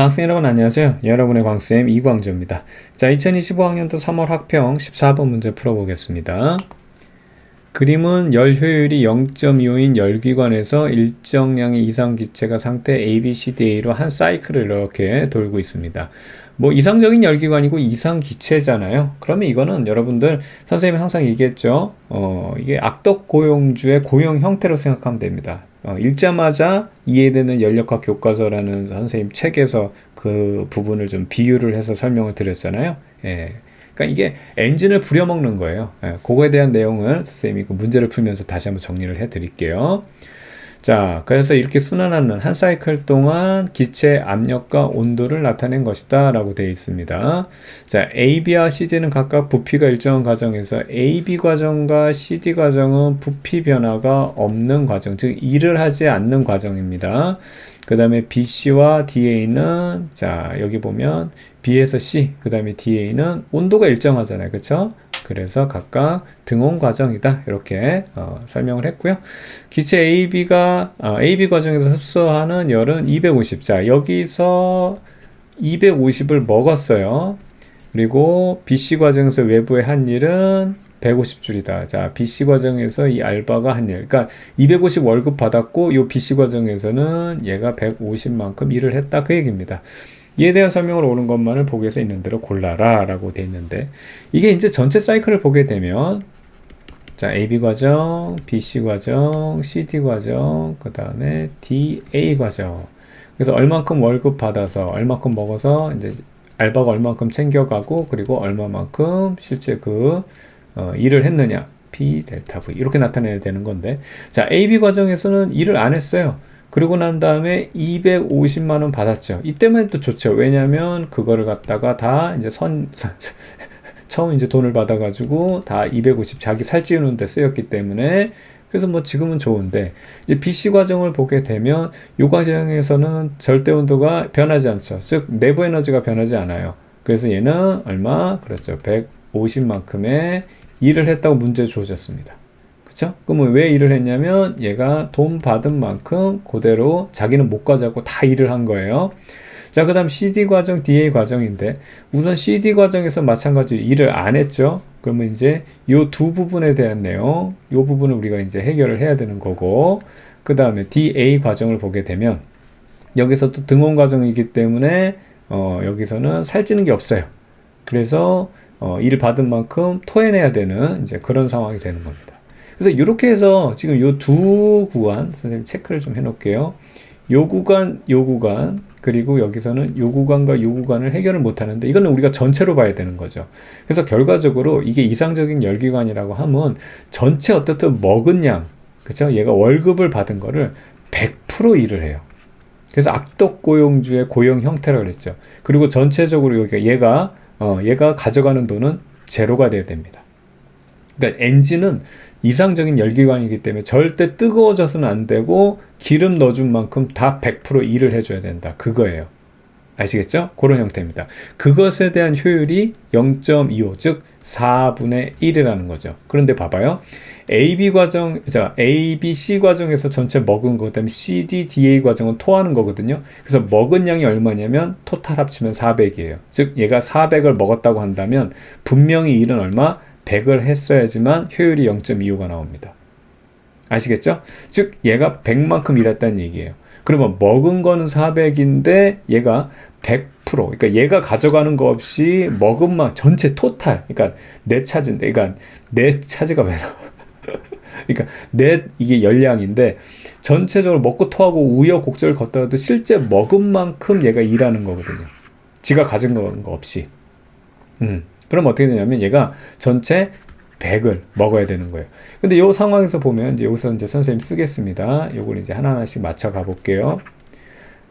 학생 여러분 안녕하세요. 여러분의 광쌤 이광조입니다. 자, 2025학년도 3월 학평 14번 문제 풀어보겠습니다. 그림은 열 효율이 0.25인 열기관에서 일정량의 이상기체가 상태 ABCDA로 한 사이클을 이렇게 돌고 있습니다. 뭐 이상적인 열기관이고 이상기체잖아요. 그러면 이거는 여러분들 선생님이 항상 얘기했죠. 이게 악덕고용주의 고용 형태로 생각하면 됩니다. 읽자마자 이해되는 연력학 교과서라는 선생님 책에서 그 부분을 좀 비유를 해서 설명을 드렸잖아요. 예. 그러니까 이게 엔진을 부려먹는 거예요. 예, 그거에 대한 내용을 선생님이 그 문제를 풀면서 다시 한번 정리를 해 드릴게요. 자, 그래서 이렇게 순환하는 한 사이클 동안 기체 압력과 온도를 나타낸 것이다 라고 되어 있습니다. 자, AB와 CD는 각각 부피가 일정한 과정에서 AB 과정과 CD 과정은 부피 변화가 없는 과정, 즉 일을 하지 않는 과정입니다. 그 다음에 BC와 DA는 자, 여기 보면 B에서 C, 그 다음에 DA는 온도가 일정하잖아요. 그쵸? 그래서 각각 등온 과정이다. 이렇게 설명을 했고요. 기체 AB가 AB 과정에서 흡수하는 열은 250. 자, 여기서 250을 먹었어요. 그리고 BC 과정에서 외부에 한 일은 150줄이다. 자, BC 과정에서 이 알바가 한 일. 그러니까 250 월급 받았고 이 BC 과정에서는 얘가 150만큼 일을 했다. 그 얘기입니다. 이에 대한 설명을 옳은 것만을 보기에서 있는 대로 골라라 라고 되어 있는데, 이게 이제 전체 사이클을 보게 되면 자, AB 과정, BC 과정, CD 과정, 그 다음에 DA 과정. 그래서 얼만큼 월급 받아서 얼만큼 먹어서 이제 알바가 얼만큼 챙겨가고, 그리고 얼마만큼 실제 일을 했느냐, P 델타 V 이렇게 나타내야 되는 건데, 자, AB 과정에서는 일을 안 했어요. 그러고 난 다음에 250만 원 받았죠. 이때만 해도 좋죠. 왜냐면 그거를 갖다가 다 이제 처음 이제 돈을 받아가지고 다 250 자기 살찌우는 데 쓰였기 때문에, 그래서 뭐 지금은 좋은데, 이제 BC 과정을 보게 되면 이 과정에서는 절대 온도가 변하지 않죠. 즉 내부 에너지가 변하지 않아요. 그래서 얘는 얼마? 그렇죠. 150만큼의 일을 했다고 문제 주어졌습니다. 그쵸? 그러면 왜 일을 했냐면 얘가 돈 받은 만큼 그대로 자기는 못 가져고 다 일을 한 거예요. 자, 그 다음 CD 과정, DA 과정인데, 우선 CD 과정에서 마찬가지로 일을 안 했죠. 그러면 이제 요 두 부분에 대한 내용, 요 부분을 우리가 이제 해결을 해야 되는 거고, 그 다음에 DA 과정을 보게 되면 여기서 또 등온 과정이기 때문에 여기서는 살찌는 게 없어요. 그래서 일을 받은 만큼 토해내야 되는 이제 그런 상황이 되는 겁니다. 그래서 이렇게 해서 지금 요 두 구간 선생님 체크를 좀 해놓을게요. 요 구간, 그리고 여기서는 요 구간과 요 구간을 해결을 못 하는데, 이거는 우리가 전체로 봐야 되는 거죠. 그래서 결과적으로 이게 이상적인 열기관이라고 하면 전체 어떻든 먹은 양, 그쵸? 얘가 월급을 받은 거를 100% 일을 해요. 그래서 악덕고용주의 고용 형태라고 그랬죠. 그리고 전체적으로 얘가 가져가는 돈은 제로가 돼야 됩니다. 그러니까 엔진은 이상적인 열기관이기 때문에 절대 뜨거워져서는 안 되고, 기름 넣어준 만큼 다 100% 일을 해줘야 된다. 그거예요. 아시겠죠? 그런 형태입니다. 그것에 대한 효율이 0.25, 즉 4분의 1이라는 거죠. 그런데 봐봐요. AB 과정, ABC 과정에서 전체 먹은 거, 그 다음에 CD, DA 과정은 토하는 거거든요. 그래서 먹은 양이 얼마냐면 토탈 합치면 400이에요. 즉 얘가 400을 먹었다고 한다면 분명히 일은 얼마? 100을 했어야지만 효율이 0.25가 나옵니다. 아시겠죠? 즉 얘가 100만큼 일했다는 얘기예요. 그러면 먹은 거는 400인데 얘가 100%, 그러니까 얘가 가져가는 거 없이 먹은 만 전체 토탈, 그러니까 내 차지인데, 그러니까 내 차지가 왜 나와? 그러니까 이게 열량인데 전체적으로 먹고 토하고 우여곡절을 걷다가도 실제 먹은 만큼 얘가 일하는 거거든요. 지가 가진 거 없이. 그럼 어떻게 되냐면 얘가 전체 100을 먹어야 되는 거예요. 근데 이 상황에서 보면 이제 여기서 이제 선생님 쓰겠습니다. 요걸 이제 하나하나씩 맞춰 가볼게요.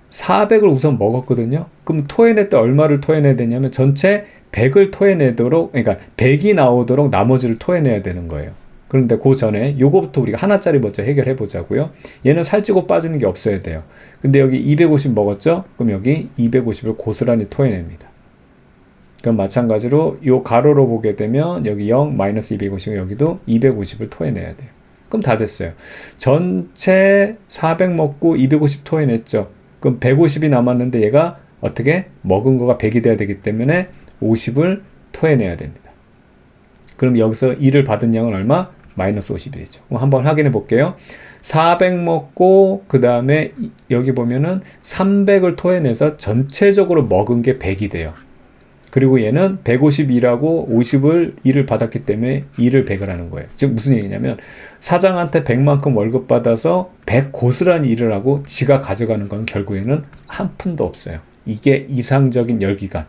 400을 우선 먹었거든요. 그럼 토해낼 때 얼마를 토해내야 되냐면 전체 100을 토해내도록, 그러니까 100이 나오도록 나머지를 토해내야 되는 거예요. 그런데 그 전에 요거부터 우리가 하나짜리 먼저 해결해 보자고요. 얘는 살찌고 빠지는 게 없어야 돼요. 근데 여기 250 먹었죠? 그럼 여기 250을 고스란히 토해냅니다. 그럼 마찬가지로 요 가로로 보게 되면 여기 0, 마이너스 250, 여기도 250을 토해내야 돼요. 그럼 다 됐어요. 전체 400 먹고 250 토해냈죠. 그럼 150이 남았는데 얘가 어떻게? 먹은 거가 100이 돼야 되기 때문에 50을 토해내야 됩니다. 그럼 여기서 2를 받은 양은 얼마? 마이너스 50이 되죠. 그럼 한번 확인해 볼게요. 400 먹고 그 다음에 여기 보면은 300을 토해내서 전체적으로 먹은 게 100이 돼요. 그리고 얘는 152라고 50을 2를 받았기 때문에 2를 100을 하는 거예요. 즉 무슨 얘기냐면 사장한테 100만큼 월급 받아서 100 고스란히 일을 하고 지가 가져가는 건 결국에는 한 푼도 없어요. 이게 이상적인 열기관,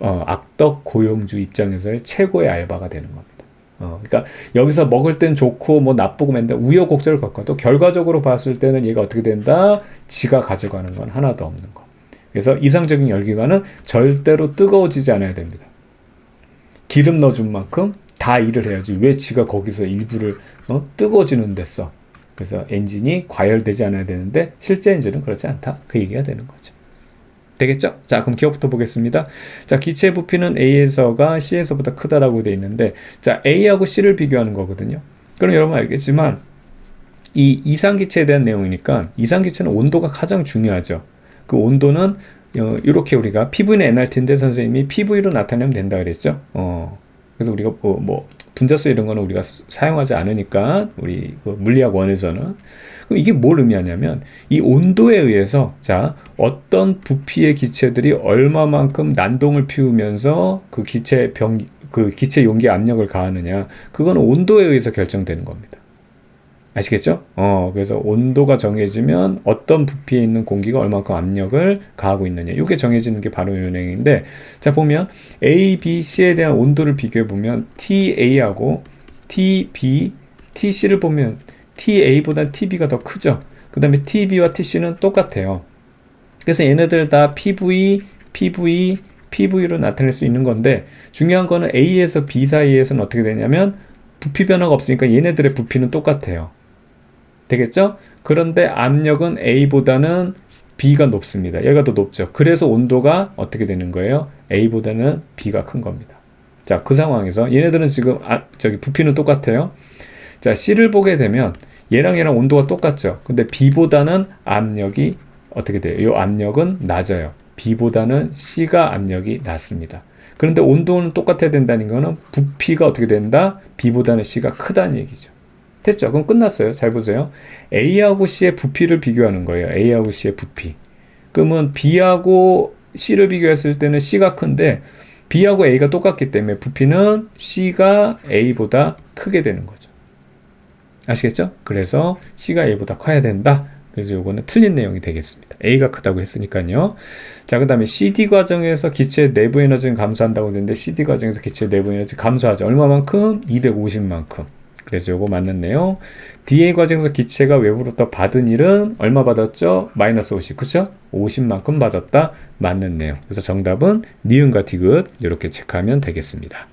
악덕 고용주 입장에서의 최고의 알바가 되는 겁니다. 그러니까 여기서 먹을 땐 좋고 뭐 나쁘고 맨날 우여곡절을 겪어도 결과적으로 봤을 때는 얘가 어떻게 된다? 지가 가져가는 건 하나도 없는 거. 그래서 이상적인 열기관은 절대로 뜨거워지지 않아야 됩니다. 기름 넣어준 만큼 다 일을 해야지 왜 지가 거기서 일부를 뜨거워지는 데 써. 그래서 엔진이 과열되지 않아야 되는데 실제 엔진은 그렇지 않다. 그 얘기가 되는 거죠. 되겠죠? 자, 그럼 기억부터 보겠습니다. 자, 기체 부피는 A에서가 C에서보다 크다라고 되어 있는데, 자, A하고 C를 비교하는 거거든요. 그럼 여러분 알겠지만, 이 이상기체에 대한 내용이니까, 이상기체는 온도가 가장 중요하죠. 그 온도는, 이렇게 우리가 PV는 nRT인데 선생님이 PV로 나타내면 된다 그랬죠? 그래서 우리가 분자수 이런 거는 우리가 사용하지 않으니까, 우리 그 물리학 원에서는. 그럼 이게 뭘 의미하냐면 이 온도에 의해서 자 어떤 부피의 기체들이 얼마만큼 난동을 피우면서 그 기체 용기 압력을 가하느냐 그건 온도에 의해서 결정되는 겁니다. 아시겠죠? 그래서 온도가 정해지면 어떤 부피에 있는 공기가 얼마만큼 압력을 가하고 있느냐 이게 정해지는 게 바로 요령인데 자 보면 A, B, C에 대한 온도를 비교해 보면 TA하고 TB, TC를 보면 TA보다 TB가 더 크죠. 그 다음에 TB와 TC는 똑같아요. 그래서 얘네들 다 PV로 나타낼 수 있는 건데 중요한 거는 A에서 B 사이에서는 어떻게 되냐면 부피 변화가 없으니까 얘네들의 부피는 똑같아요. 되겠죠? 그런데 압력은 A보다는 B가 높습니다. 얘가 더 높죠. 그래서 온도가 어떻게 되는 거예요? A보다는 B가 큰 겁니다. 자, 그 상황에서 얘네들은 지금 부피는 똑같아요. 자, C를 보게 되면 얘랑 온도가 똑같죠. 근데 B보다는 압력이 어떻게 돼요? 이 압력은 낮아요. B보다는 C가 압력이 낮습니다. 그런데 온도는 똑같아야 된다는 거는 부피가 어떻게 된다? B보다는 C가 크다는 얘기죠. 됐죠? 그럼 끝났어요. 잘 보세요. A하고 C의 부피를 비교하는 거예요. A하고 C의 부피. 그러면 B하고 C를 비교했을 때는 C가 큰데 B하고 A가 똑같기 때문에 부피는 C가 A보다 크게 되는 거죠. 아시겠죠? 그래서 C가 A보다 커야 된다. 그래서 요거는 틀린 내용이 되겠습니다. A가 크다고 했으니까요. 자, 그 다음에 CD 과정에서 기체 내부 에너지는 감소한다고 했는데 CD 과정에서 기체 내부 에너지 감소하죠. 얼마만큼? 250만큼. 그래서 요거 맞는 내용. DA 과정에서 기체가 외부로부터 받은 일은 얼마 받았죠? 마이너스 50. 그쵸? 50만큼 받았다. 맞는 내용. 그래서 정답은 니은과 디귿 이렇게 체크하면 되겠습니다.